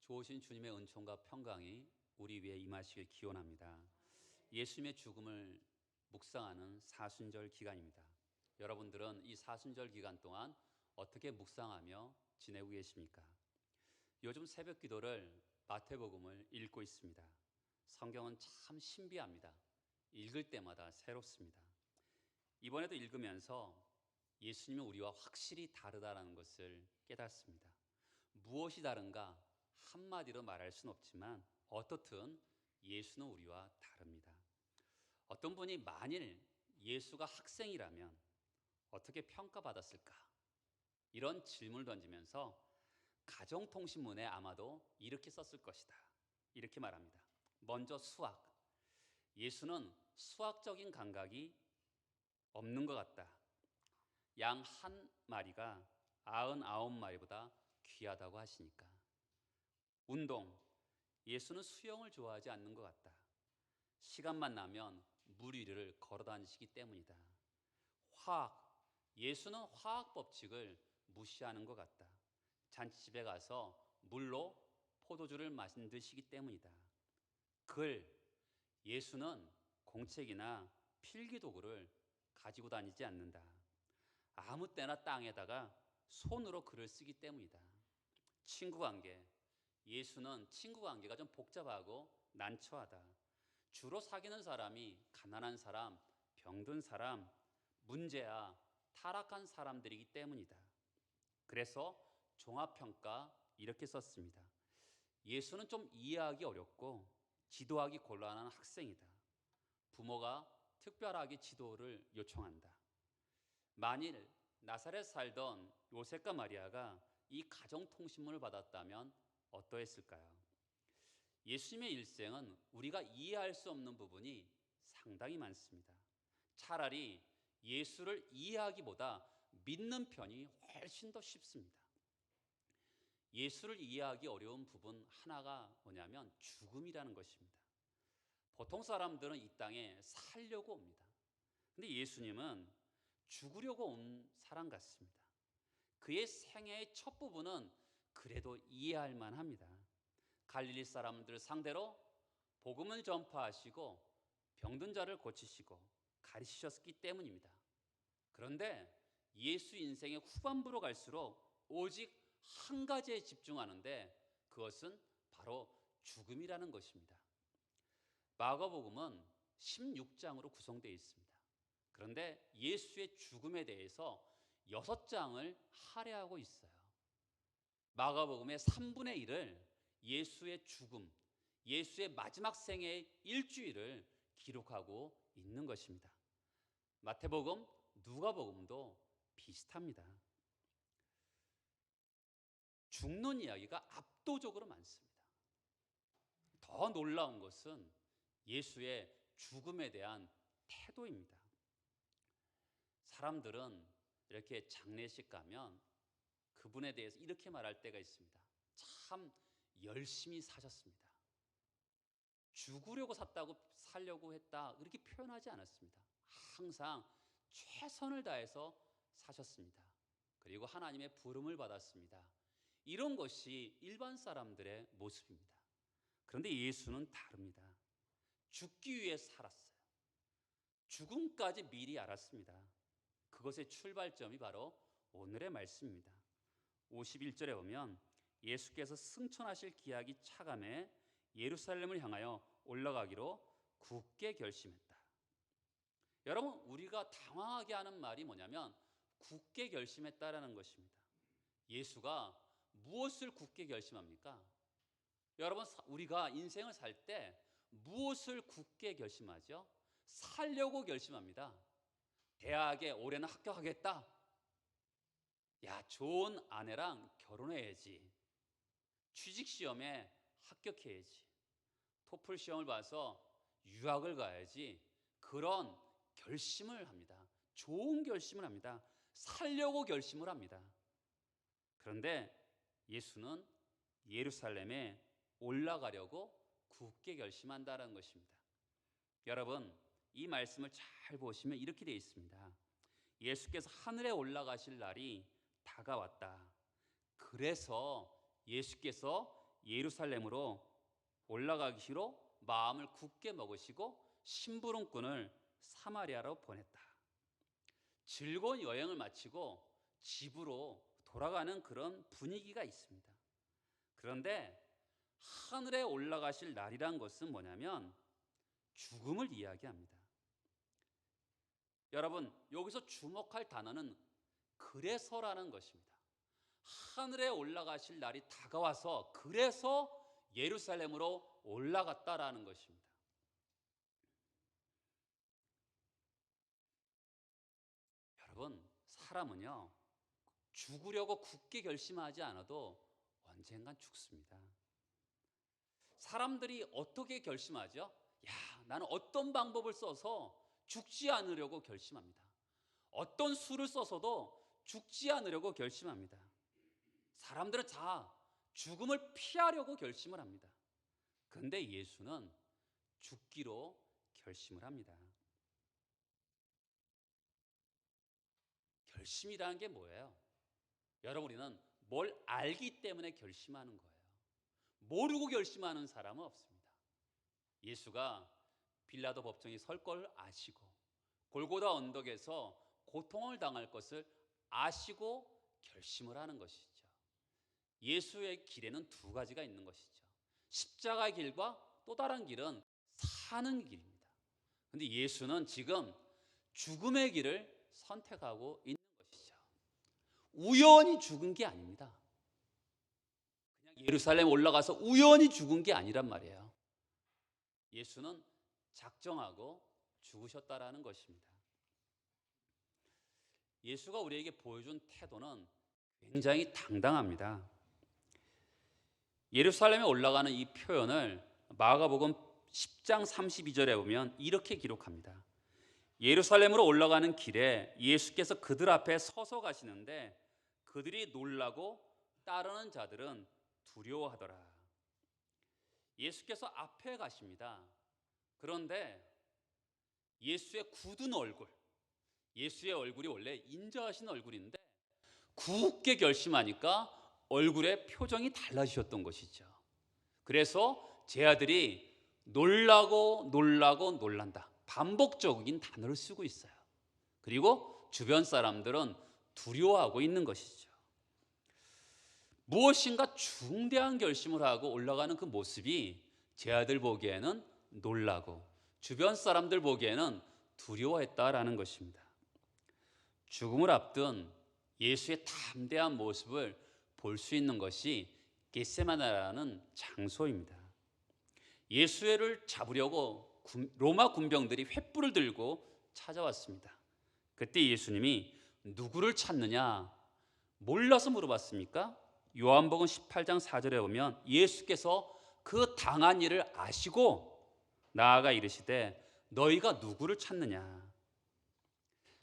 좋으신 주님의 은총과 평강이 우리 위에 임하시길 기원합니다. 예수님의 죽음을 묵상하는 사순절 기간입니다. 여러분들은 이 사순절 기간 동안 어떻게 묵상하며 지내고 계십니까? 요즘 새벽 기도를 마태복음을 읽고 있습니다. 성경은 참 신비합니다. 읽을 때마다 새롭습니다. 이번에도 읽으면서 예수님은 우리와 확실히 다르다는 것을 깨닫습니다. 무엇이 다른가? 한마디로 말할 수는 없지만 어떻든 예수는 우리와 다릅니다. 어떤 분이 만일 예수가 학생이라면 어떻게 평가받았을까? 이런 질문을 던지면서 가정통신문에 아마도 이렇게 썼을 것이다. 이렇게 말합니다. 먼저 수학. 예수는 수학적인 감각이 없는 것 같다. 양 한 마리가 99마리보다 귀하다고 하시니까. 운동. 예수는 수영을 좋아하지 않는 것 같다. 시간만 나면 물 위를 걸어 다니시기 때문이다. 화학. 예수는 화학 법칙을 무시하는 것 같다. 잔치집에 가서 물로 포도주를 만드시기 때문이다. 글. 예수는 공책이나 필기도구를 가지고 다니지 않는다. 아무 때나 땅에다가 손으로 글을 쓰기 때문이다. 친구관계. 예수는 친구관계가 좀 복잡하고 난처하다. 주로 사귀는 사람이 가난한 사람, 병든 사람, 문제야 타락한 사람들이기 때문이다. 그래서 종합평가 이렇게 썼습니다. 예수는 좀 이해하기 어렵고 지도하기 곤란한 학생이다. 부모가 특별하게 지도를 요청한다. 만일 나사렛 살던 요셉과 마리아가 이 가정통신문을 받았다면 어떠했을까요? 예수님의 일생은 우리가 이해할 수 없는 부분이 상당히 많습니다. 차라리 예수를 이해하기보다 믿는 편이 훨씬 더 쉽습니다. 예수를 이해하기 어려운 부분 하나가 뭐냐면 죽음이라는 것입니다. 보통 사람들은 이 땅에 살려고 옵니다. 근데 예수님은 죽으려고 온 사람 같습니다. 그의 생애의 첫 부분은 그래도 이해할 만합니다. 갈릴리 사람들 상대로 복음을 전파하시고 병든 자를 고치시고 가르치셨기 때문입니다. 그런데 예수 인생의 후반부로 갈수록 오직 한 가지에 집중하는데 그것은 바로 죽음이라는 것입니다. 마가복음은 16장으로 구성되어 있습니다. 그런데 예수의 죽음에 대해서 6장을 할애하고 있어요. 마가복음의 3분의 1을 예수의 죽음, 예수의 마지막 생애의 일주일을 기록하고 있는 것입니다. 마태복음, 누가복음도 비슷합니다. 죽는 이야기가 압도적으로 많습니다. 더 놀라운 것은 예수의 죽음에 대한 태도입니다. 사람들은 이렇게 장례식 가면 그분에 대해서 이렇게 말할 때가 있습니다. 참 열심히 사셨습니다. 죽으려고 샀다고 살려고 했다 이렇게 표현하지 않았습니다. 항상 최선을 다해서 사셨습니다. 그리고 하나님의 부름을 받았습니다. 이런 것이 일반 사람들의 모습입니다. 그런데 예수는 다릅니다. 죽기 위해 살았어요. 죽음까지 미리 알았습니다. 그것의 출발점이 바로 오늘의 말씀입니다. 51절에 보면 예수께서 승천하실 기약이 차감해 예루살렘을 향하여 올라가기로 굳게 결심했다. 여러분, 우리가 당황하게 하는 말이 뭐냐면 굳게 결심했다라는 것입니다. 예수가 무엇을 굳게 결심합니까? 여러분, 우리가 인생을 살 때 무엇을 굳게 결심하죠? 살려고 결심합니다. 대학에 올해는 합격하겠다. 야, 좋은 아내랑 결혼해야지. 취직시험에 합격해야지. 토플 시험을 봐서 유학을 가야지. 그런 결심을 합니다. 좋은 결심을 합니다. 살려고 결심을 합니다. 그런데 예수는 예루살렘에 올라가려고 굳게 결심한다는 것입니다. 여러분, 이 말씀을 잘 보시면 이렇게 되어 있습니다. 예수께서 하늘에 올라가실 날이 다가왔다. 그래서 예수께서 예루살렘으로 올라가기 싫어 마음을 굳게 먹으시고 심부름꾼을 사마리아로 보냈다. 즐거운 여행을 마치고 집으로 돌아가는 그런 분위기가 있습니다. 그런데 하늘에 올라가실 날이란 것은 뭐냐면 죽음을 이야기합니다. 여러분, 여기서 주목할 단어는 그래서라는 것입니다. 하늘에 올라가실 날이 다가와서 그래서 예루살렘으로 올라갔다라는 것입니다. 여러분, 사람은요, 죽으려고 굳게 결심하지 않아도 언젠간 죽습니다. 사람들이 어떻게 결심하죠? 야, 나는 어떤 방법을 써서 죽지 않으려고 결심합니다. 어떤 수를 써서도 죽지 않으려고 결심합니다. 사람들은 다 죽음을 피하려고 결심을 합니다. 그런데 예수는 죽기로 결심을 합니다. 결심이라는 게 뭐예요? 여러분, 우리는 뭘 알기 때문에 결심하는 거예요. 모르고 결심하는 사람은 없습니다. 예수가 빌라도 법정에 설 걸 아시고 골고다 언덕에서 고통을 당할 것을 아시고 결심을 하는 것이죠. 예수의 길에는 두 가지가 있는 것이죠. 십자가의 길과 또 다른 길은 사는 길입니다. 그런데 예수는 지금 죽음의 길을 선택하고 있는 것이죠. 우연히 죽은 게 아닙니다. 그냥 예루살렘 올라가서 우연히 죽은 게 아니란 말이에요. 예수는 작정하고 죽으셨다라는 것입니다. 예수가 우리에게 보여준 태도는 굉장히 당당합니다. 예루살렘에 올라가는 이 표현을 마가복음 10장 32절에 보면 이렇게 기록합니다. 예루살렘으로 올라가는 길에 예수께서 그들 앞에 서서 가시는데 그들이 놀라고 따르는 자들은 두려워하더라. 예수께서 앞에 가십니다. 그런데 예수의 굳은 얼굴, 예수의 얼굴이 원래 인자하신 얼굴인데 굳게 결심하니까 얼굴의 표정이 달라지셨던 것이죠. 그래서 제 아들이 놀라고 놀란다. 반복적인 단어를 쓰고 있어요. 그리고 주변 사람들은 두려워하고 있는 것이죠. 무엇인가 중대한 결심을 하고 올라가는 그 모습이 제 아들 보기에는 놀라고 주변 사람들 보기에는 두려워했다라는 것입니다. 죽음을 앞둔 예수의 담대한 모습을 볼 수 있는 것이 겟세마네라는 장소입니다. 예수를 잡으려고 로마 군병들이 횃불을 들고 찾아왔습니다. 그때 예수님이 누구를 찾느냐 몰라서 물어봤습니까? 요한복음 18장 4절에 보면 예수께서 그 당한 일을 아시고 나아가 이르시되 너희가 누구를 찾느냐.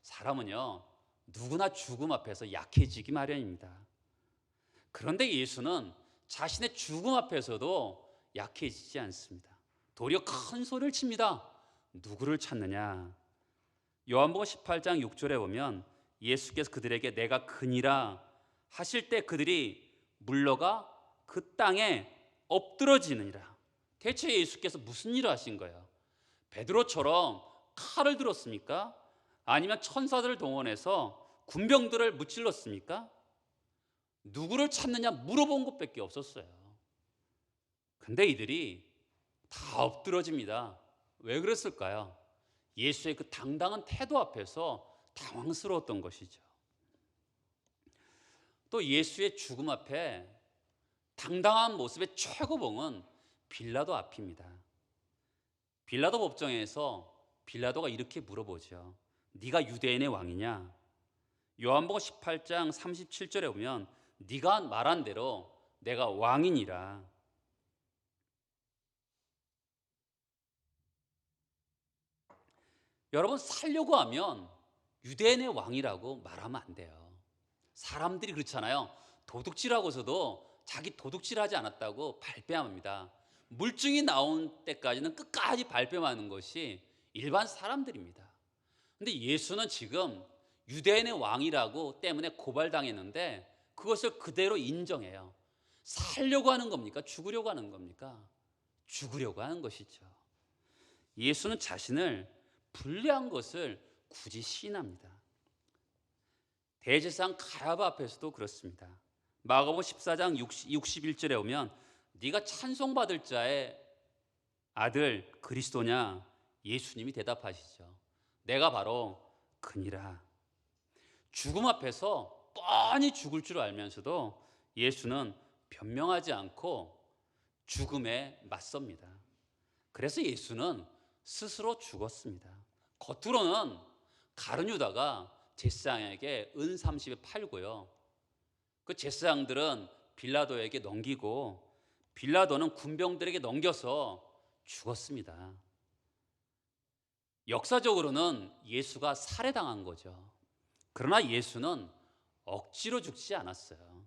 사람은요 누구나 죽음 앞에서 약해지기 마련입니다. 그런데 예수는 자신의 죽음 앞에서도 약해지지 않습니다. 도리어 큰 소리를 칩니다. 누구를 찾느냐. 요한복음 18장 6절에 보면 예수께서 그들에게 내가 그니라 하실 때 그들이 물러가 그 땅에 엎드러지느니라. 대체 예수께서 무슨 일을 하신 거예요? 베드로처럼 칼을 들었습니까? 아니면 천사들을 동원해서 군병들을 무찔렀습니까? 누구를 찾느냐 물어본 것밖에 없었어요. 근데 이들이 다 엎드러집니다. 왜 그랬을까요? 예수의 그 당당한 태도 앞에서 당황스러웠던 것이죠. 또 예수의 죽음 앞에 당당한 모습의 최고봉은 빌라도 앞입니다. 빌라도 법정에서 빌라도가 이렇게 물어보죠. 네가 유대인의 왕이냐? 요한복음 18장 37절에 보면 네가 말한 대로 내가 왕이니라. 여러분, 살려고 하면 유대인의 왕이라고 말하면 안 돼요. 사람들이 그렇잖아요. 도둑질하고서도 자기 도둑질하지 않았다고 발뺌합니다. 물증이 나온 때까지는 끝까지 발뺌하는 것이 일반 사람들입니다. 근데 예수는 지금 유대인의 왕이라고 때문에 고발당했는데 그것을 그대로 인정해요. 살려고 하는 겁니까? 죽으려고 하는 겁니까? 죽으려고 하는 것이죠. 예수는 자신을 불리한 것을 굳이 시인합니다. 대제사장 가랴바 앞에서도 그렇습니다. 마가복음 14장 61절에 오면 네가 찬송받을 자의 아들 그리스도냐? 예수님이 대답하시죠. 내가 바로 그니라. 죽음 앞에서 뻔히 죽을 줄 알면서도 예수는 변명하지 않고 죽음에 맞섭니다. 그래서 예수는 스스로 죽었습니다. 겉으로는 가룟 유다가 제사장에게 은 30에 팔고요. 그 제사장들은 빌라도에게 넘기고 빌라도는 군병들에게 넘겨서 죽었습니다. 역사적으로는 예수가 살해당한 거죠. 그러나 예수는 억지로 죽지 않았어요.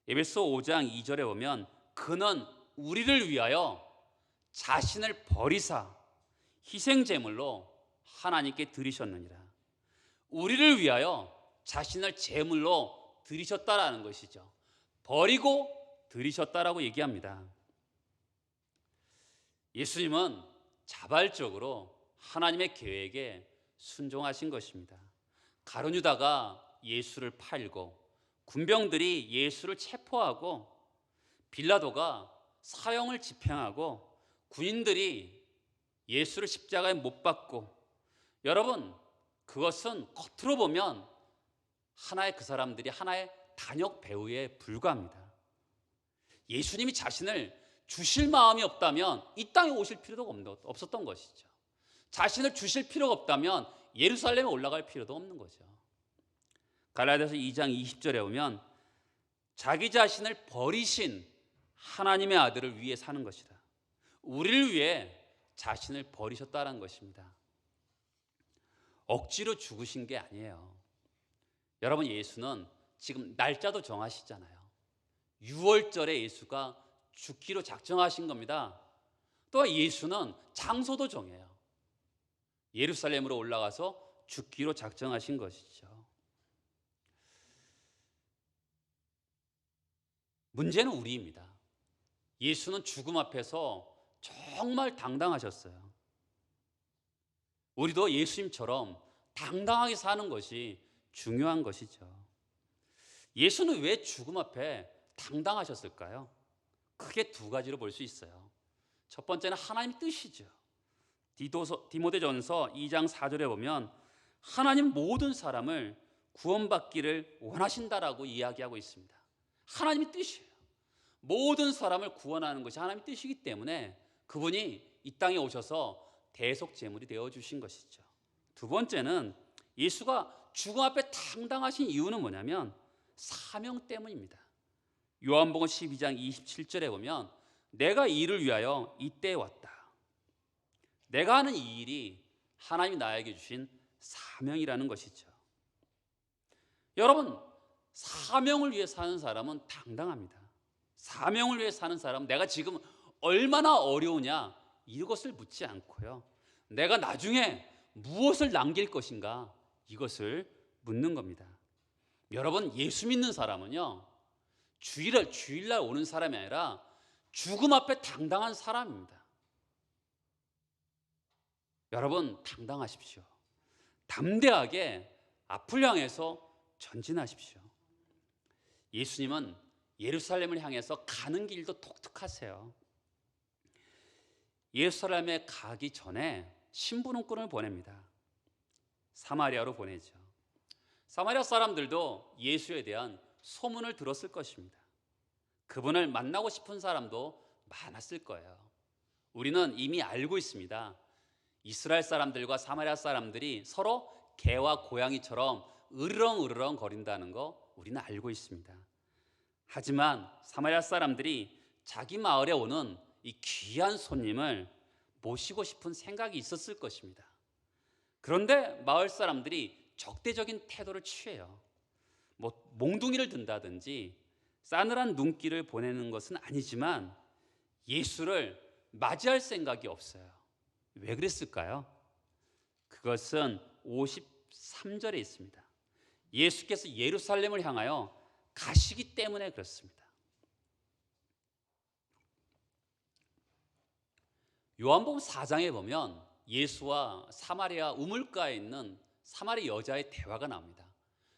에베소 5장 2절에 보면 그는 우리를 위하여 자신을 버리사 희생제물로 하나님께 드리셨느니라. 우리를 위하여 자신을 제물로 드리셨다라는 것이죠. 버리고 드리셨다라고 얘기합니다. 예수님은 자발적으로 하나님의 계획에 순종하신 것입니다. 가룟 유다가 예수를 팔고 군병들이 예수를 체포하고 빌라도가 사형을 집행하고 군인들이 예수를 십자가에 못 박고, 여러분 그것은 겉으로 보면 하나의 그 사람들이 하나의 단역 배우에 불과합니다. 예수님이 자신을 주실 마음이 없다면 이 땅에 오실 필요도 없었던 것이죠. 자신을 주실 필요가 없다면 예루살렘에 올라갈 필요도 없는 거죠. 갈라디아서 2장 20절에 보면 자기 자신을 버리신 하나님의 아들을 위해 사는 것이다. 우리를 위해 자신을 버리셨다는 것입니다. 억지로 죽으신 게 아니에요. 여러분 예수는 지금 날짜도 정하시잖아요. 6월절에 예수가 죽기로 작정하신 겁니다. 또 예수는 장소도 정해요. 예루살렘으로 올라가서 죽기로 작정하신 것이죠. 문제는 우리입니다. 예수는 죽음 앞에서 정말 당당하셨어요. 우리도 예수님처럼 당당하게 사는 것이 중요한 것이죠. 예수는 왜 죽음 앞에 당당하셨을까요? 크게 두 가지로 볼 수 있어요. 첫 번째는 하나님 뜻이죠. 디모데전서 2장 4절에 보면 하나님 모든 사람을 구원받기를 원하신다라고 이야기하고 있습니다. 하나님의 뜻이에요. 모든 사람을 구원하는 것이 하나님의 뜻이기 때문에 그분이 이 땅에 오셔서 대속 제물이 되어주신 것이죠. 두 번째는 예수가 죽음 앞에 당당하신 이유는 뭐냐면 사명 때문입니다. 요한복음 12장 27절에 보면 내가 이 일을 위하여 이때에 왔다. 내가 하는 이 일이 하나님이 나에게 주신 사명이라는 것이죠. 여러분 사명을 위해 사는 사람은 당당합니다. 사명을 위해 사는 사람은 내가 지금 얼마나 어려우냐 이것을 묻지 않고요. 내가 나중에 무엇을 남길 것인가 이것을 묻는 겁니다. 여러분 예수 믿는 사람은요 주일날 오는 사람이 아니라 죽음 앞에 당당한 사람입니다. 여러분 당당하십시오. 담대하게 앞을 향해서 전진하십시오. 예수님은 예루살렘을 향해서 가는 길도 독특하세요. 예루살렘에 가기 전에 심부름꾼을 보냅니다. 사마리아로 보내죠. 사마리아 사람들도 예수에 대한 소문을 들었을 것입니다. 그분을 만나고 싶은 사람도 많았을 거예요. 우리는 이미 알고 있습니다. 이스라엘 사람들과 사마리아 사람들이 서로 개와 고양이처럼 으르렁으르렁 거린다는 거 우리는 알고 있습니다. 하지만 사마리아 사람들이 자기 마을에 오는 이 귀한 손님을 모시고 싶은 생각이 있었을 것입니다. 그런데 마을 사람들이 적대적인 태도를 취해요. 몽둥이를 든다든지 싸늘한 눈길을 보내는 것은 아니지만 예수를 맞이할 생각이 없어요. 왜 그랬을까요? 그것은 53절에 있습니다. 예수께서 예루살렘을 향하여 가시기 때문에 그렇습니다. 요한복음 4장에 보면 예수와 사마리아 우물가에 있는 사마리아 여자의 대화가 나옵니다.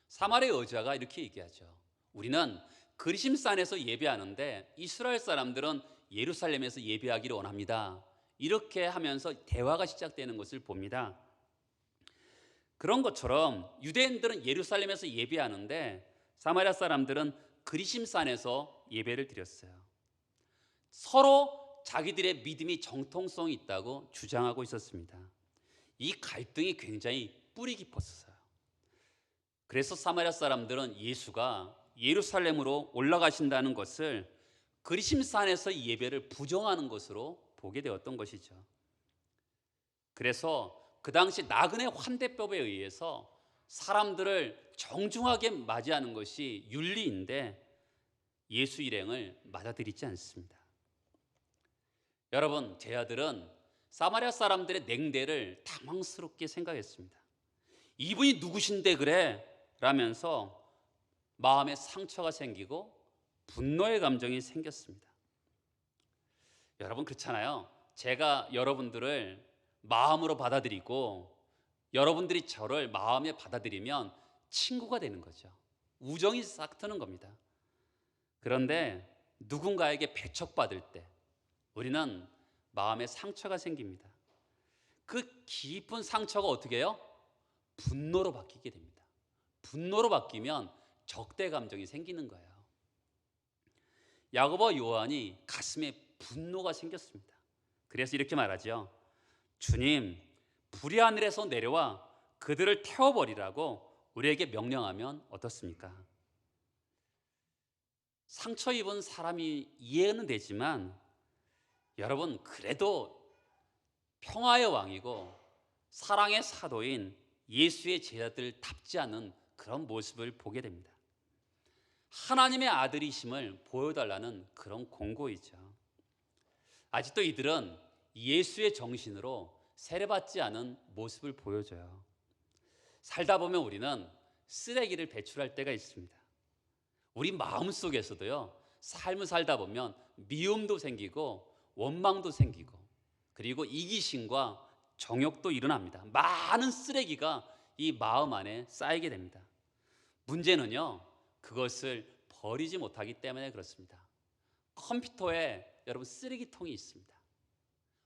사마리아 여자가 이렇게 얘기하죠. 우리는 그리심산에서 예배하는데 이스라엘 사람들은 예루살렘에서 예배하기를 원합니다. 이렇게 하면서 대화가 시작되는 것을 봅니다. 그런 것처럼 유대인들은 예루살렘에서 예배하는데 사마리아 사람들은 그리심산에서 예배를 드렸어요. 서로 자기들의 믿음이 정통성이 있다고 주장하고 있었습니다. 이 갈등이 굉장히 뿌리 깊었어요. 그래서 사마리아 사람들은 예수가 예루살렘으로 올라가신다는 것을 그리심산에서 예배를 부정하는 것으로 보게 되었던 것이죠. 그래서 그 당시 나그네 환대법에 의해서 사람들을 정중하게 맞이하는 것이 윤리인데 예수 일행을 맞아들이지 않습니다. 여러분, 제 아들은 사마리아 사람들의 냉대를 당황스럽게 생각했습니다. 이분이 누구신데 그래? 라면서 마음에 상처가 생기고 분노의 감정이 생겼습니다. 여러분, 그렇잖아요. 제가 여러분들을 마음으로 받아들이고 여러분들이 저를 마음에 받아들이면 친구가 되는 거죠. 우정이 싹 트는 겁니다. 그런데 누군가에게 배척받을 때 우리는 마음에 상처가 생깁니다. 그 깊은 상처가 어떻게 해요? 분노로 바뀌게 됩니다. 분노로 바뀌면 적대 감정이 생기는 거예요. 야고보와 요한이 가슴에 분노가 생겼습니다. 그래서 이렇게 말하죠. 주님, 불이 하늘에서 내려와 그들을 태워버리라고 우리에게 명령하면 어떻습니까? 상처 입은 사람이 이해는 되지만 여러분, 그래도 평화의 왕이고 사랑의 사도인 예수의 제자들답지 않은 그런 모습을 보게 됩니다. 하나님의 아들이심을 보여달라는 그런 공고이죠. 아직도 이들은 예수의 정신으로 세례받지 않은 모습을 보여줘요. 살다 보면 우리는 쓰레기를 배출할 때가 있습니다. 우리 마음속에서도요, 삶을 살다 보면 미움도 생기고 원망도 생기고 그리고 이기심과 정욕도 일어납니다. 많은 쓰레기가 이 마음 안에 쌓이게 됩니다. 문제는요, 그것을 버리지 못하기 때문에 그렇습니다. 컴퓨터에 여러분 쓰레기통이 있습니다.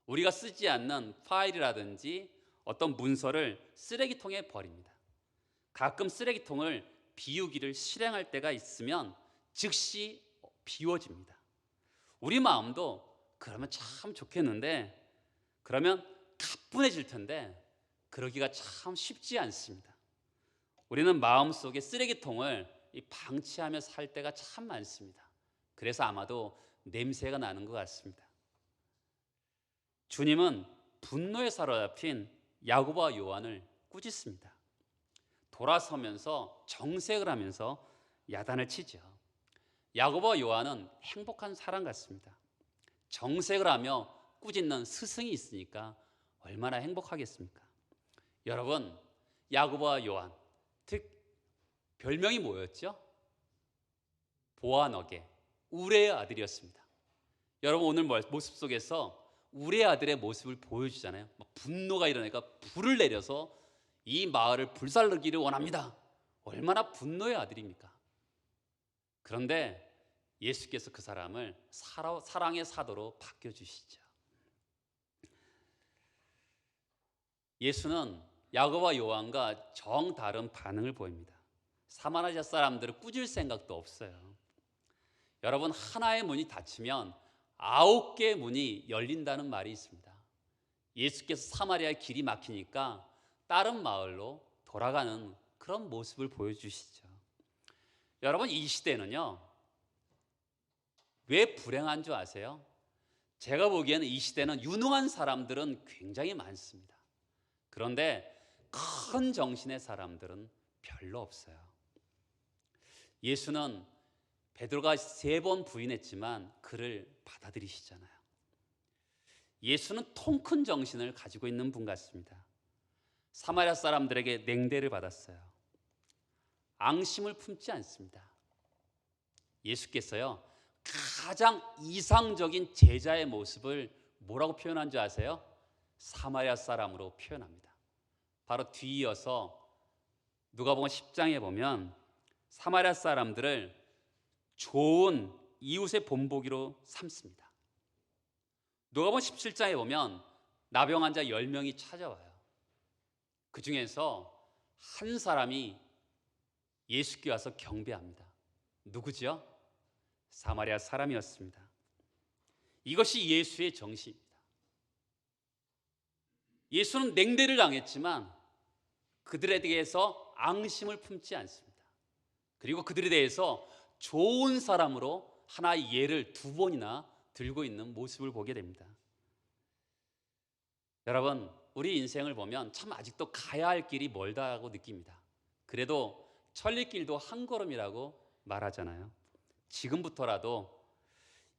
우리가 쓰지 않는 파일이라든지 어떤 문서를 쓰레기통에 버립니다. 가끔 쓰레기통을 비우기를 실행할 때가 있으면 즉시 비워집니다. 우리 마음도 그러면 참 좋겠는데 그러면 가뿐해질 텐데 그러기가 참 쉽지 않습니다. 우리는 마음속에 쓰레기통을 방치하며 살 때가 참 많습니다. 그래서 아마도 냄새가 나는 것 같습니다. 주님은 분노에 사로잡힌 야고보와 요한을 꾸짖습니다. 돌아서면서 정색을 하면서 야단을 치죠. 야고보와 요한은 행복한 사람 같습니다. 정색을 하며 꾸짖는 스승이 있으니까 얼마나 행복하겠습니까? 여러분, 야고보와 요한 별명이 뭐였죠? 보아너게, 우레의 아들이었습니다. 여러분, 오늘 모습 속에서 우레의 아들의 모습을 보여주잖아요. 분노가 일어나니까 불을 내려서 이 마을을 불살르기를 원합니다. 얼마나 분노의 아들입니까? 그런데 예수께서 그 사람을 사랑의 사도로 바뀌어주시죠. 예수는 야고보와 요한과 정다른 반응을 보입니다. 사마리아 사람들을 꾸질 생각도 없어요. 여러분, 하나의 문이 닫히면 9개의 문이 열린다는 말이 있습니다. 예수께서 사마리아의 길이 막히니까 다른 마을로 돌아가는 그런 모습을 보여주시죠. 여러분, 이 시대는요, 왜 불행한 줄 아세요? 제가 보기에는 이 시대는 유능한 사람들은 굉장히 많습니다. 그런데 큰 정신의 사람들은 별로 없어요. 예수는 베드로가 3번 부인했지만 그를 받아들이시잖아요. 예수는 통 큰 정신을 가지고 있는 분 같습니다. 사마리아 사람들에게 냉대를 받았어요. 앙심을 품지 않습니다. 예수께서요, 가장 이상적인 제자의 모습을 뭐라고 표현한 줄 아세요? 사마리아 사람으로 표현합니다. 바로 뒤이어서 누가복음 10장에 보면 사마리아 사람들을 좋은 이웃의 본보기로 삼습니다. 누가복음 17장에 보면 나병 환자 10명이 찾아와요. 그 중에서 한 사람이 예수께 와서 경배합니다. 누구죠? 사마리아 사람이었습니다. 이것이 예수의 정신입니다. 예수는 냉대를 당했지만 그들에 대해서 앙심을 품지 않습니다. 그리고 그들에 대해서 좋은 사람으로 하나의 예를 2번이나 들고 있는 모습을 보게 됩니다. 여러분, 우리 인생을 보면 참 아직도 가야 할 길이 멀다고 느낍니다. 그래도 천리길도 한 걸음이라고 말하잖아요. 지금부터라도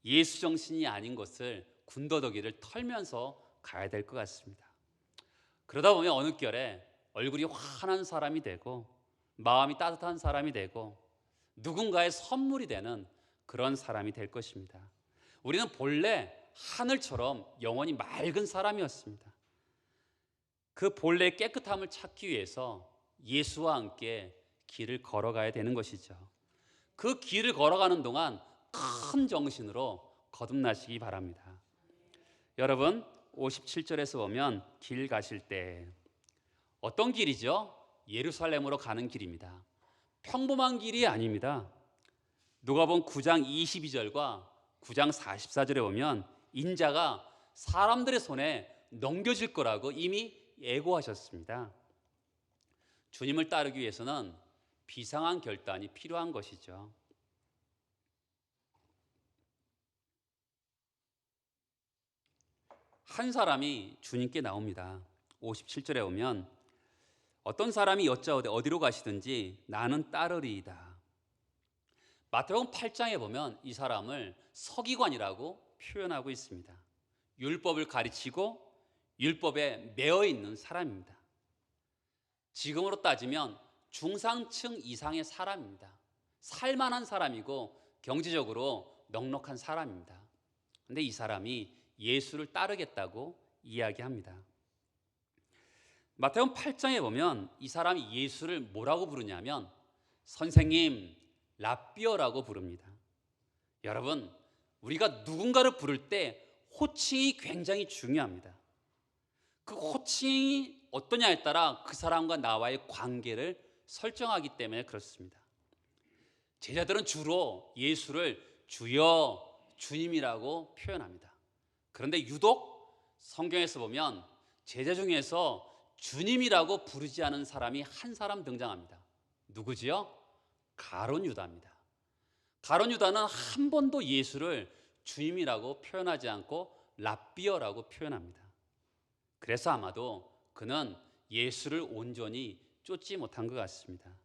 예수 정신이 아닌 것을 군더더기를 털면서 가야 될 것 같습니다. 그러다 보면 어느 결에 얼굴이 환한 사람이 되고 마음이 따뜻한 사람이 되고 누군가의 선물이 되는 그런 사람이 될 것입니다. 우리는 본래 하늘처럼 영원히 맑은 사람이었습니다. 그 본래의 깨끗함을 찾기 위해서 예수와 함께 길을 걸어가야 되는 것이죠. 그 길을 걸어가는 동안 큰 정신으로 거듭나시기 바랍니다. 여러분, 57절에서 보면 길 가실 때 어떤 길이죠? 예루살렘으로 가는 길입니다. 평범한 길이 아닙니다. 누가복음 9장 22절과 9장 44절에 보면 인자가 사람들의 손에 넘겨질 거라고 이미 예고하셨습니다. 주님을 따르기 위해서는 비상한 결단이 필요한 것이죠. 한 사람이 주님께 나옵니다. 57절에 보면 어떤 사람이 여짜오되 어디로 가시든지 나는 따르리이다. 마태복음 8장에 보면 이 사람을 서기관이라고 표현하고 있습니다. 율법을 가르치고 율법에 매여 있는 사람입니다. 지금으로 따지면 중상층 이상의 사람입니다. 살만한 사람이고 경제적으로 넉넉한 사람입니다. 그런데 이 사람이 예수를 따르겠다고 이야기합니다. 마태복음 8장에 보면 이 사람이 예수를 뭐라고 부르냐면 선생님, 랍비어라고 부릅니다. 여러분, 우리가 누군가를 부를 때 호칭이 굉장히 중요합니다. 그 호칭이 어떠냐에 따라 그 사람과 나와의 관계를 설정하기 때문에 그렇습니다. 제자들은 주로 예수를 주여, 주님이라고 표현합니다. 그런데 유독 성경에서 보면 제자 중에서 주님이라고 부르지 않은 사람이 한 사람 등장합니다. 누구지요? 가룟 유다입니다. 가룟 유다는 한 번도 예수를 주님이라고 표현하지 않고 랍비어라고 표현합니다. 그래서 아마도 그는 예수를 온전히 쫓지 못한 것 같습니다.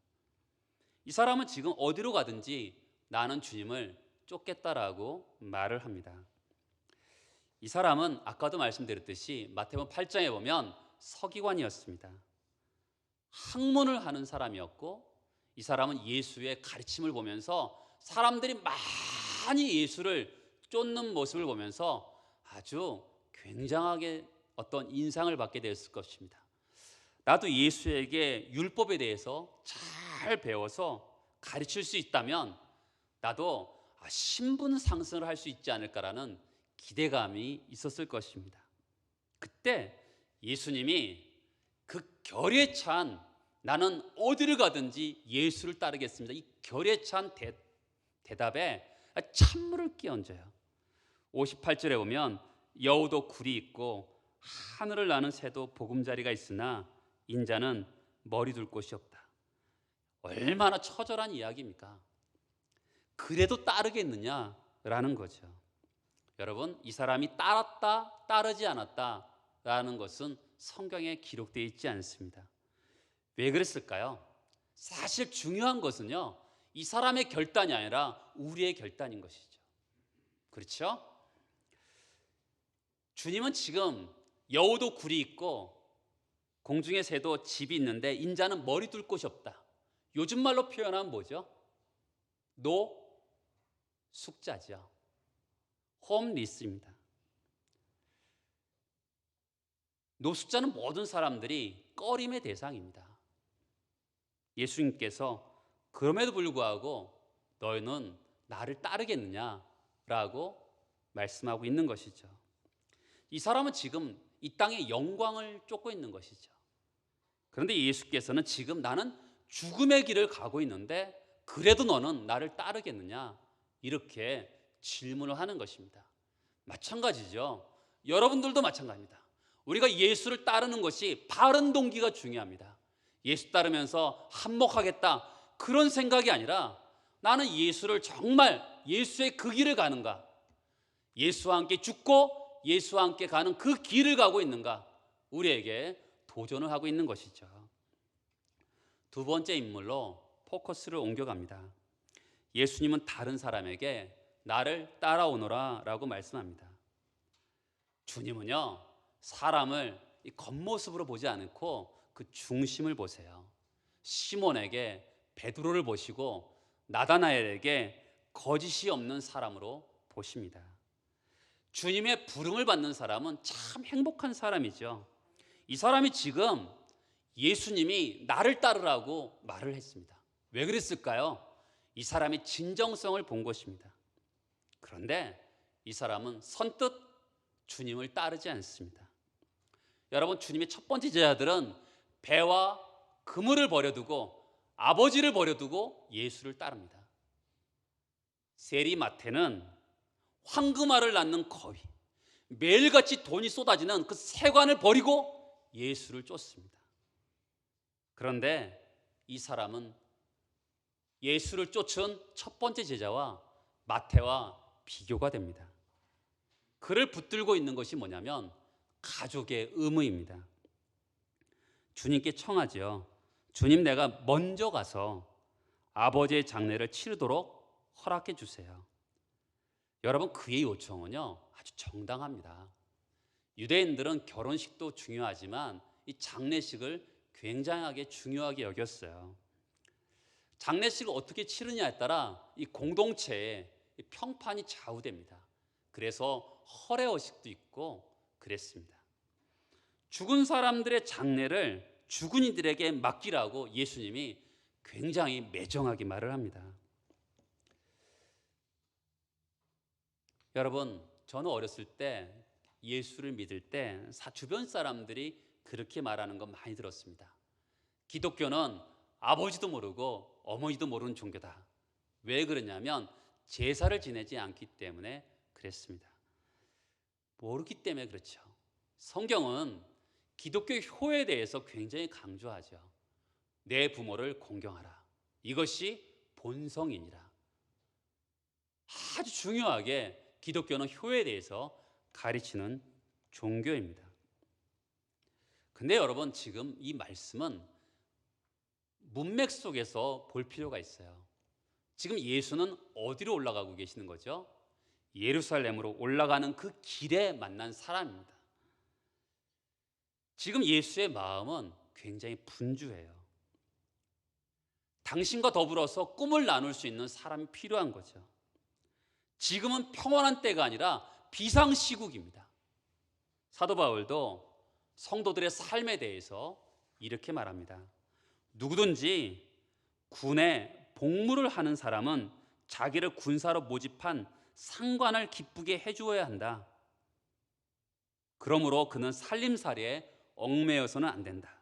이 사람은 지금 어디로 가든지 나는 주님을 쫓겠다라고 말을 합니다. 이 사람은 아까도 말씀드렸듯이 마태복음 8장에 보면 서기관이었습니다. 학문을 하는 사람이었고 이 사람은 예수의 가르침을 보면서 사람들이 많이 예수를 쫓는 모습을 보면서 아주 굉장하게 어떤 인상을 받게 되었을 것입니다. 나도 예수에게 율법에 대해서 잘 배워서 가르칠 수 있다면 나도 신분 상승을 할 수 있지 않을까라는 기대감이 있었을 것입니다. 그때 예수님이 그 결에 찬 나는 어디를 가든지 예수를 따르겠습니다. 이 결에 찬 대답에 찬물을 끼얹어요. 58절에 보면 여우도 굴이 있고 하늘을 나는 새도 보금자리가 있으나 인자는 머리 둘 곳이 없다. 얼마나 처절한 이야기입니까? 그래도 따르겠느냐라는 거죠. 여러분, 이 사람이 따랐다, 따르지 않았다라는 것은 성경에 기록되어 있지 않습니다. 왜 그랬을까요? 사실 중요한 것은요, 이 사람의 결단이 아니라 우리의 결단인 것이죠. 그렇죠? 주님은 지금 여우도 굴이 있고 공중의 새도 집이 있는데 인자는 머리 둘 곳이 없다. 요즘 말로 표현하면 뭐죠? 노숙자죠. 홈리스입니다. 노숙자는 모든 사람들이 꺼림의 대상입니다. 예수님께서 그럼에도 불구하고 너희는 나를 따르겠느냐라고 말씀하고 있는 것이죠. 이 사람은 지금 이 땅의 영광을 쫓고 있는 것이죠. 그런데 예수께서는 지금 나는 죽음의 길을 가고 있는데 그래도 너는 나를 따르겠느냐? 이렇게 질문을 하는 것입니다. 마찬가지죠. 여러분들도 마찬가지입니다. 우리가 예수를 따르는 것이 바른 동기가 중요합니다. 예수 따르면서 한몫하겠다 그런 생각이 아니라 나는 예수를 정말 예수의 그 길을 가는가? 예수와 함께 죽고 예수와 함께 가는 그 길을 가고 있는가? 우리에게 도전을 하고 있는 것이죠. 두 번째 인물로 포커스를 옮겨갑니다. 예수님은 다른 사람에게 나를 따라오너라 라고 말씀합니다. 주님은요, 사람을 이 겉모습으로 보지 않고 그 중심을 보세요. 시몬에게 베드로를 보시고 나다나엘에게 거짓이 없는 사람으로 보십니다. 주님의 부름을 받는 사람은 참 행복한 사람이죠. 이 사람이 지금 예수님이 나를 따르라고 말을 했습니다. 왜 그랬을까요? 이 사람의 진정성을 본 것입니다. 그런데 이 사람은 선뜻 주님을 따르지 않습니다. 여러분, 주님의 첫 번째 제자들은 배와 그물을 버려두고 아버지를 버려두고 예수를 따릅니다. 세리마태는 황금알을 낳는 거위, 매일같이 돈이 쏟아지는 그 세관을 버리고 예수를 쫓습니다. 그런데 이 사람은 예수를 쫓은 첫 번째 제자와 마태와 비교가 됩니다. 그를 붙들고 있는 것이 뭐냐면 가족의 의무입니다. 주님께 청하지요. 주님, 내가 먼저 가서 아버지의 장례를 치르도록 허락해 주세요. 여러분, 그의 요청은요 아주 정당합니다. 유대인들은 결혼식도 중요하지만 이 장례식을 굉장하게 중요하게 여겼어요. 장례식을 어떻게 치르냐에 따라 이 공동체의 평판이 좌우됩니다. 그래서 허례허식도 있고 그랬습니다. 죽은 사람들의 장례를 죽은 이들에게 맡기라고 예수님이 굉장히 매정하게 말을 합니다. 여러분, 저는 어렸을 때 예수를 믿을 때 주변 사람들이 그렇게 말하는 거 많이 들었습니다. 기독교는 아버지도 모르고 어머니도 모르는 종교다. 왜 그러냐면 제사를 지내지 않기 때문에 그랬습니다. 모르기 때문에 그렇죠. 성경은 기독교 효에 대해서 굉장히 강조하죠. 내 부모를 공경하라. 이것이 본성이니라. 아주 중요하게 기독교는 효에 대해서 가르치는 종교입니다. 근데 여러분, 지금 이 말씀은 문맥 속에서 볼 필요가 있어요. 지금 예수는 어디로 올라가고 계시는 거죠? 예루살렘으로 올라가는 그 길에 만난 사람입니다. 지금 예수의 마음은 굉장히 분주해요. 당신과 더불어서 꿈을 나눌 수 있는 사람이 필요한 거죠. 지금은 평온한 때가 아니라 비상시국입니다. 사도 바울도 성도들의 삶에 대해서 이렇게 말합니다. 누구든지 군에 복무를 하는 사람은 자기를 군사로 모집한 상관을 기쁘게 해주어야 한다. 그러므로 그는 살림살이에 얽매여서는 안 된다.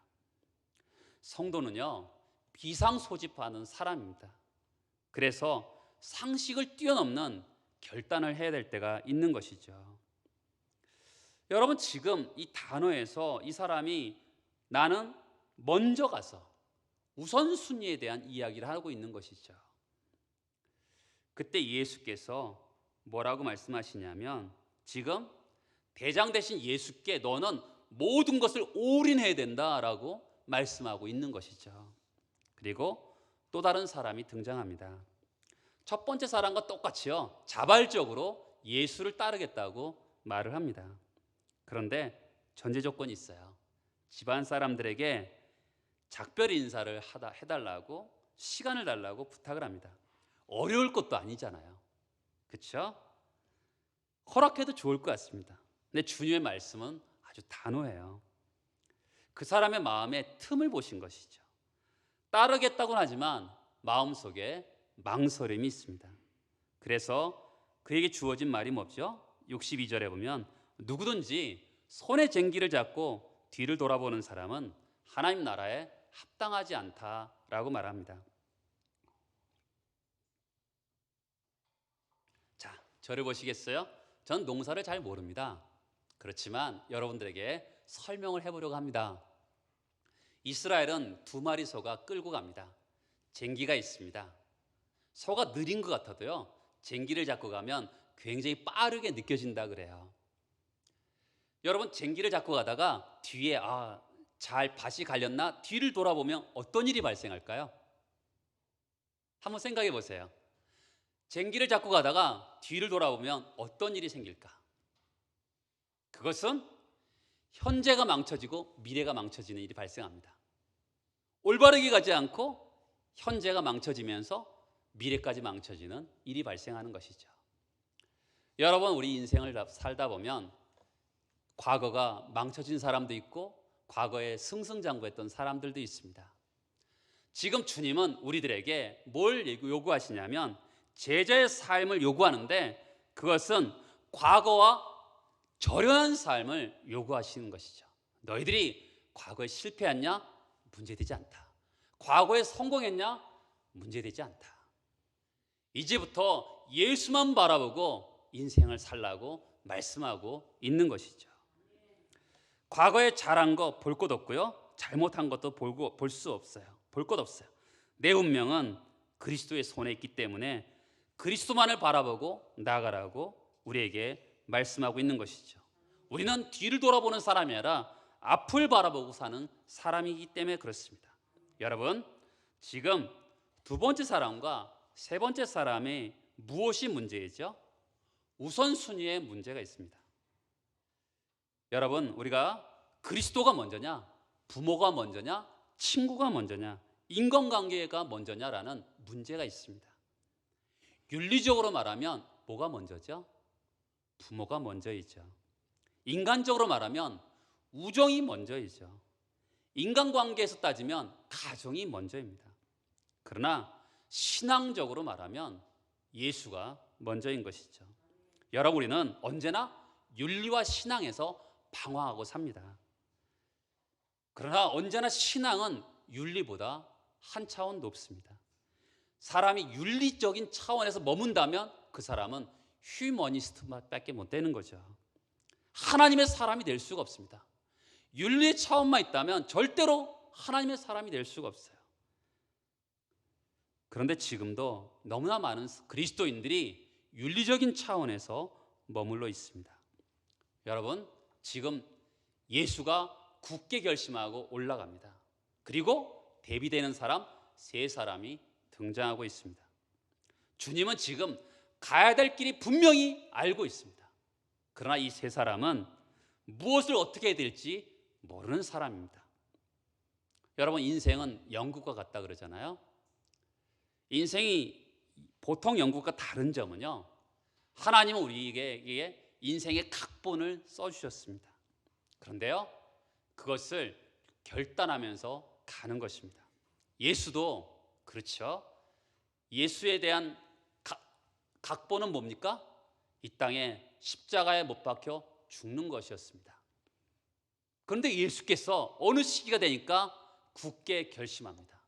성도는요, 비상 소집하는 사람입니다. 그래서 상식을 뛰어넘는 결단을 해야 될 때가 있는 것이죠. 여러분, 지금 이 단어에서 이 사람이 나는 먼저 가서 우선순위에 대한 이야기를 하고 있는 것이죠. 그때 예수께서 뭐라고 말씀하시냐면 지금 대장 되신 예수께 너는 모든 것을 올인해야 된다라고 말씀하고 있는 것이죠. 그리고 또 다른 사람이 등장합니다. 첫 번째 사람과 똑같이요, 자발적으로 예수를 따르겠다고 말을 합니다. 그런데 전제 조건이 있어요. 집안 사람들에게 작별 인사를 해달라고, 시간을 달라고 부탁을 합니다. 어려울 것도 아니잖아요. 그렇죠? 허락해도 좋을 것 같습니다. 근데 주님의 말씀은 아주 단호해요. 그 사람의 마음에 틈을 보신 것이죠. 따르겠다고는 하지만 마음속에 망설임이 있습니다. 그래서 그에게 주어진 말이 뭐죠? 62절에 보면 누구든지 손에 쟁기를 잡고 뒤를 돌아보는 사람은 하나님 나라에 합당하지 않다라고 말합니다. 자, 저를 보시겠어요? 전 농사를 잘 모릅니다. 그렇지만 여러분들에게 설명을 해보려고 합니다. 이스라엘은 두 마리 소가 끌고 갑니다. 쟁기가 있습니다. 소가 느린 것 같아도요, 쟁기를 잡고 가면 굉장히 빠르게 느껴진다 그래요. 여러분, 쟁기를 잡고 가다가 뒤에 잘 밭이 갈렸나 뒤를 돌아보면 어떤 일이 발생할까요? 한번 생각해 보세요. 쟁기를 잡고 가다가 뒤를 돌아보면 어떤 일이 생길까? 그것은 현재가 망쳐지고 미래가 망쳐지는 일이 발생합니다. 올바르게 가지 않고 현재가 망쳐지면서 미래까지 망쳐지는 일이 발생하는 것이죠. 여러분, 우리 인생을 살다 보면 과거가 망쳐진 사람도 있고 과거에 승승장구했던 사람들도 있습니다. 지금 주님은 우리들에게 뭘 요구하시냐면 제자의 삶을 요구하는데 그것은 과거와 절연한 삶을 요구하시는 것이죠. 너희들이 과거에 실패했냐? 문제되지 않다. 과거에 성공했냐? 문제되지 않다. 이제부터 예수만 바라보고 인생을 살라고 말씀하고 있는 것이죠. 과거에 잘한 거 볼 것 없고요, 잘못한 것도 볼 수 없어요. 볼 것 없어요. 내 운명은 그리스도의 손에 있기 때문에 그리스도만을 바라보고 나아가라고 우리에게 말씀하고 있는 것이죠. 우리는 뒤를 돌아보는 사람이 아니라 앞을 바라보고 사는 사람이기 때문에 그렇습니다. 여러분, 지금 두 번째 사람과 세 번째 사람의 무엇이 문제이죠? 우선순위에 문제가 있습니다. 여러분, 우리가 그리스도가 먼저냐, 부모가 먼저냐, 친구가 먼저냐, 인간관계가 먼저냐라는 문제가 있습니다. 윤리적으로 말하면 뭐가 먼저죠? 부모가 먼저이죠. 인간적으로 말하면 우정이 먼저이죠. 인간관계에서 따지면 가정이 먼저입니다. 그러나 신앙적으로 말하면 예수가 먼저인 것이죠. 여러분, 우리는 언제나 윤리와 신앙에서 방황하고 삽니다. 그러나 언제나 신앙은 윤리보다 한 차원 높습니다. 사람이 윤리적인 차원에서 머문다면 그 사람은 휴머니스트밖에 못 되는 거죠. 하나님의 사람이 될 수가 없습니다. 윤리의 차원만 있다면 절대로 하나님의 사람이 될 수가 없어요. 그런데 지금도 너무나 많은 그리스도인들이 윤리적인 차원에서 머물러 있습니다. 여러분, 지금 예수가 굳게 결심하고 올라갑니다. 그리고 대비되는 사람 세 사람이 등장하고 있습니다. 주님은 지금 가야 될 길이 분명히 알고 있습니다. 그러나 이 세 사람은 무엇을 어떻게 해야 될지 모르는 사람입니다. 여러분, 인생은 연극과 같다 그러잖아요. 인생이 보통 연극과 다른 점은요, 하나님은 우리에게 인생의 각본을 써주셨습니다. 그런데요, 그것을 결단하면서 가는 것입니다. 예수도 그렇죠. 예수에 대한 각본은 뭡니까? 이 땅에 십자가에 못 박혀 죽는 것이었습니다. 그런데 예수께서 어느 시기가 되니까 굳게 결심합니다.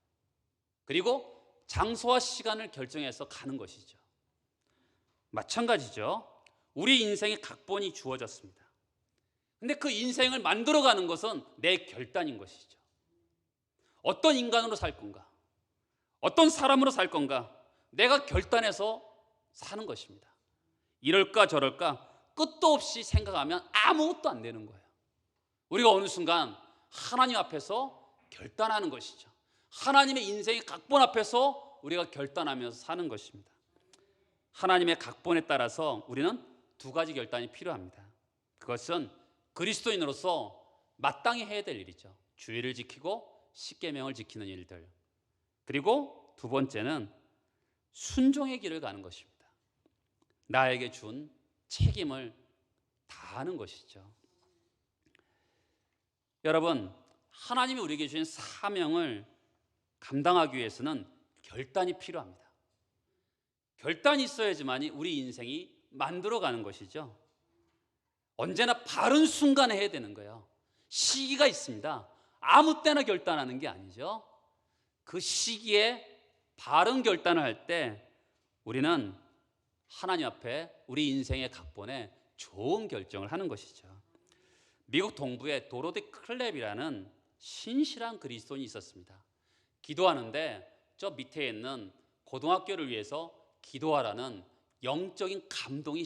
그리고 장소와 시간을 결정해서 가는 것이죠. 마찬가지죠. 우리 인생의 각본이 주어졌습니다. 근데 그 인생을 만들어가는 것은 내 결단인 것이죠. 어떤 인간으로 살 건가? 어떤 사람으로 살 건가? 내가 결단해서 사는 것입니다. 이럴까 저럴까 끝도 없이 생각하면 아무것도 안 되는 거예요. 우리가 어느 순간 하나님 앞에서 결단하는 것이죠. 하나님의 인생의 각본 앞에서 우리가 결단하면서 사는 것입니다. 하나님의 각본에 따라서 우리는 두 가지 결단이 필요합니다. 그것은 그리스도인으로서 마땅히 해야 될 일이죠. 주의를 지키고 십계명을 지키는 일들. 그리고 두 번째는 순종의 길을 가는 것입니다. 나에게 준 책임을 다하는 것이죠. 여러분, 하나님이 우리에게 주신 사명을 감당하기 위해서는 결단이 필요합니다. 결단이 있어야지만이 우리 인생이 만들어가는 것이죠. 언제나 바른 순간에 해야 되는 거예요. 시기가 있습니다. 아무 때나 결단하는 게 아니죠. 그 시기에 바른 결단을 할 때 우리는 하나님 앞에 우리 인생의 각본에 좋은 결정을 하는 것이죠. 미국 동부에 도로디 클랩이라는 신실한 그리스도인이 있었습니다. 기도하는데 저 밑에 있는 고등학교를 위해서 기도하라는 영적인 감동이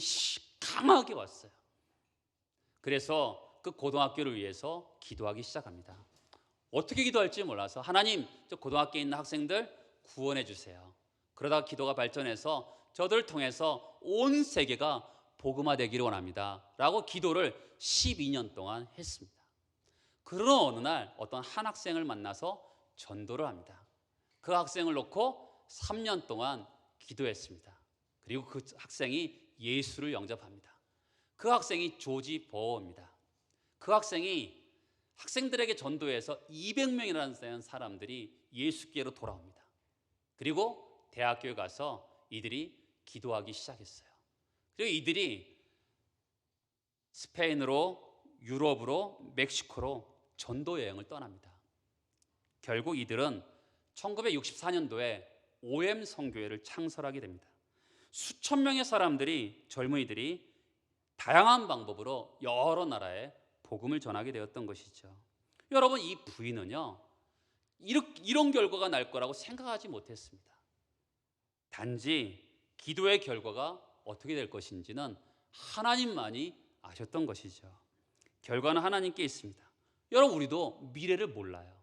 강하게 왔어요. 그래서 그 고등학교를 위해서 기도하기 시작합니다. 어떻게 기도할지 몰라서 하나님, 저 고등학교에 있는 학생들 구원해 주세요. 그러다가 기도가 발전해서 저들을 통해서 온 세계가 복음화되기를 원합니다 라고 기도를 12년 동안 했습니다. 그러는 어느 날 어떤 한 학생을 만나서 전도를 합니다. 그 학생을 놓고 3년 동안 기도했습니다. 그리고 그 학생이 예수를 영접합니다. 그 학생이 조지 버워입니다. 그 학생이 학생들에게 전도해서 200명이라는 사람들이 예수께로 돌아옵니다. 그리고 대학교에 가서 이들이 기도하기 시작했어요. 그리고 이들이 스페인으로, 유럽으로, 멕시코로 전도 여행을 떠납니다. 결국 이들은 1964년도에 OM 선교회를 창설하게 됩니다. 수천 명의 사람들이, 젊은이들이 다양한 방법으로 여러 나라에 복음을 전하게 되었던 것이죠. 여러분, 이 부인은요, 이런 결과가 날 거라고 생각하지 못했습니다. 단지 기도의 결과가 어떻게 될 것인지는 하나님만이 아셨던 것이죠. 결과는 하나님께 있습니다. 여러분, 우리도 미래를 몰라요.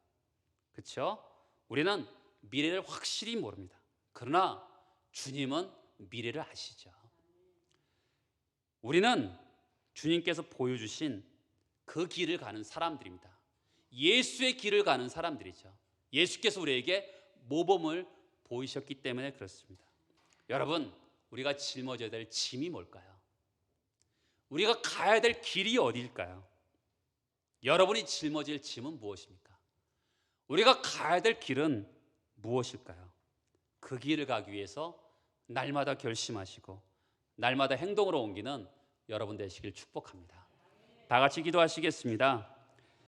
그렇죠? 우리는 미래를 확실히 모릅니다. 그러나 주님은 미래를 아시죠. 우리는 주님께서 보여주신 그 길을 가는 사람들입니다. 예수의 길을 가는 사람들이죠. 예수께서 우리에게 모범을 보이셨기 때문에 그렇습니다. 여러분, 우리가 짊어져야 될 짐이 뭘까요? 우리가 가야 될 길이 어디일까요? 여러분이 짊어질 짐은 무엇입니까? 우리가 가야 될 길은 무엇일까요? 그 길을 가기 위해서 날마다 결심하시고 날마다 행동으로 옮기는 여러분 되시길 축복합니다. 다 같이 기도하시겠습니다.